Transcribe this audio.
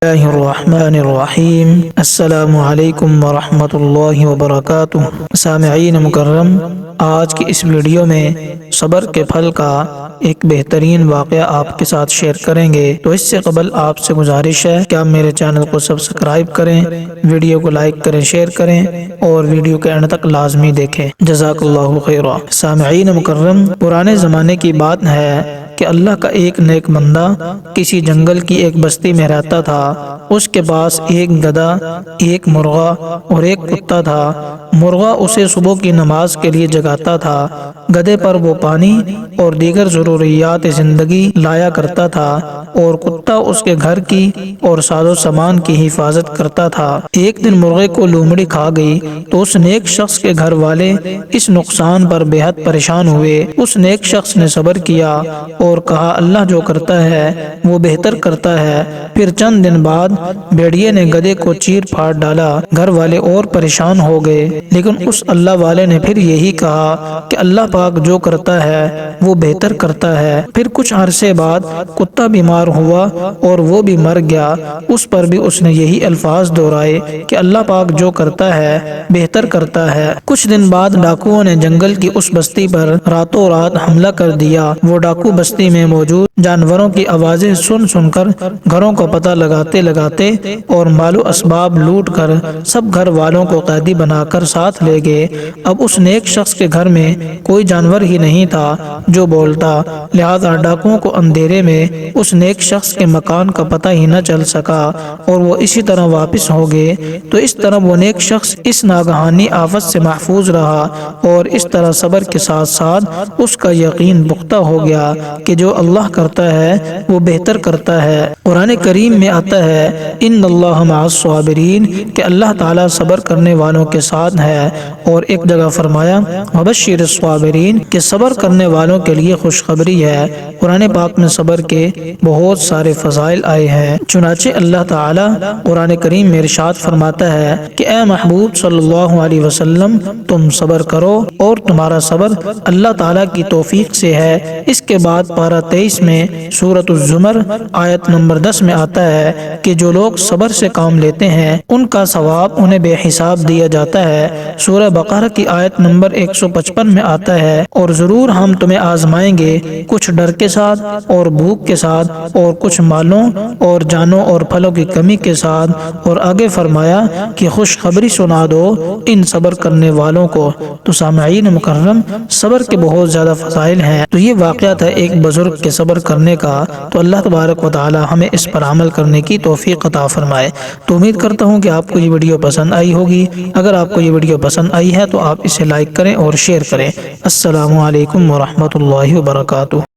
اللہ الرحمن الرحیم۔ السلام علیکم ورحمۃ اللہ وبرکاتہ۔ سامعین مکرم، آج کی اس ویڈیو میں صبر کے پھل کا ایک بہترین واقعہ آپ کے ساتھ شیئر کریں گے، تو اس سے قبل آپ سے گزارش ہے کہ آپ میرے چینل کو سبسکرائب کریں، ویڈیو کو لائک کریں، شیئر کریں اور ویڈیو کے اینڈ تک لازمی دیکھیں۔ جزاک اللہ خیرا۔ سامعین مکرم، پرانے زمانے کی بات ہے کہ اللہ کا ایک نیک بندہ کسی جنگل کی ایک بستی میں رہتا تھا۔ اس کے پاس ایک گدھا، ایک مرغا اور ایک کتا تھا۔ مرغا اسے صبح کی نماز کے لیے جگاتا تھا، گدھے پر وہ پانی اور دیگر ضروریات زندگی لایا کرتا تھا اور کتا اس کے گھر کی اور ساز و سامان کی حفاظت کرتا تھا۔ ایک دن مرغے کو لومڑی کھا گئی تو اس نیک شخص کے گھر والے اس نقصان پر بے حد پریشان ہوئے۔ اس نیک شخص نے صبر کیا اور کہا اللہ جو کرتا ہے وہ بہتر کرتا ہے۔ پھر چند دن بعد بھیڑیے نے گدھے کو چیر پھاڑ ڈالا۔ گھر والے اور پریشان ہو گئے، لیکن اس اللہ والے نے پھر یہی کہا کہ اللہ پاک جو کرتا ہے وہ بہتر کرتا ہے۔ پھر کچھ عرصے بعد کتا بیمار ہوا اور وہ بھی مر گیا۔ اس پر بھی اس نے یہی الفاظ دہرائے کہ اللہ پاک جو کرتا ہے بہتر کرتا ہے۔ کچھ دن بعد ڈاکوؤں نے جنگل کی اس بستی پر راتوں رات حملہ کر دیا۔ وہ ڈاکو بستی میں موجود جانوروں کی آوازیں سن کر گھروں کا پتہ لگاتے اور مال و اسباب لوٹ کر سب گھر والوں کو قیدی بنا کر ساتھ لے گئے۔ اب اس نیک شخص کے گھر میں کوئی جانور ہی نہیں تھا جو بولتا، لہذا ڈاکوؤں کو اندھیرے میں اس نیک شخص کے مکان کا پتہ ہی نہ چل سکا اور وہ اسی طرح واپس ہو گئے۔ تو اس طرح وہ نیک شخص اس ناگہانی آفت سے محفوظ رہا اور اس طرح صبر کے ساتھ ساتھ اس کا یقین پختہ ہو گیا کہ جو اللہ کرتا ہے وہ بہتر کرتا ہے۔ قرآن کریم میں آتا ہے ان اللہ مع الصابرین، کہ اللہ تعالیٰ صبر کرنے والوں کے ساتھ ہے، اور ایک جگہ فرمایا وبشر الصابرین، کہ صبر کرنے والوں کے لیے خوشخبری ہے۔ قرآن پاک میں صبر کے بہت سارے فضائل آئے ہیں۔ چنانچہ اللہ تعالیٰ قرآن کریم میں ارشاد فرماتا ہے کہ اے محبوب صلی اللہ علیہ وسلم، تم صبر کرو اور تمہارا صبر اللہ تعالیٰ کی توفیق سے ہے۔ اس کے بعد پارہ 23 میں سورۃ الزمر آیت نمبر 10 میں آتا ہے کہ جو لوگ صبر سے کام لیتے ہیں ان کا ثواب انہیں بے حساب دیا جاتا ہے۔ سورہ بقرہ کی آیت نمبر 155 میں آتا ہے اور ضرور ہم تمہیں آزمائیں گے، کچھ ڈر کے ساتھ اور بھوک کے ساتھ اور کچھ مالوں اور جانوں اور پھلوں کی کمی کے ساتھ، اور آگے فرمایا کہ خوشخبری سنا دو ان صبر کرنے والوں کو۔ تو سامعین مکرم، صبر کے بہت زیادہ فضائل ہیں۔ تو یہ واقعہ تھا ایک بزرگ کے صبر کرنے کا۔ تو اللہ تبارک و تعالی ہمیں اس پر عمل کرنے کی توفیق عطا فرمائے۔ تو امید کرتا ہوں کہ آپ کو یہ ویڈیو پسند آئی ہوگی۔ اگر آپ کو یہ ویڈیو پسند آئی ہے تو آپ اسے لائک کریں اور شیئر کریں۔ السلام علیکم ورحمۃ اللہ وبرکاتہ۔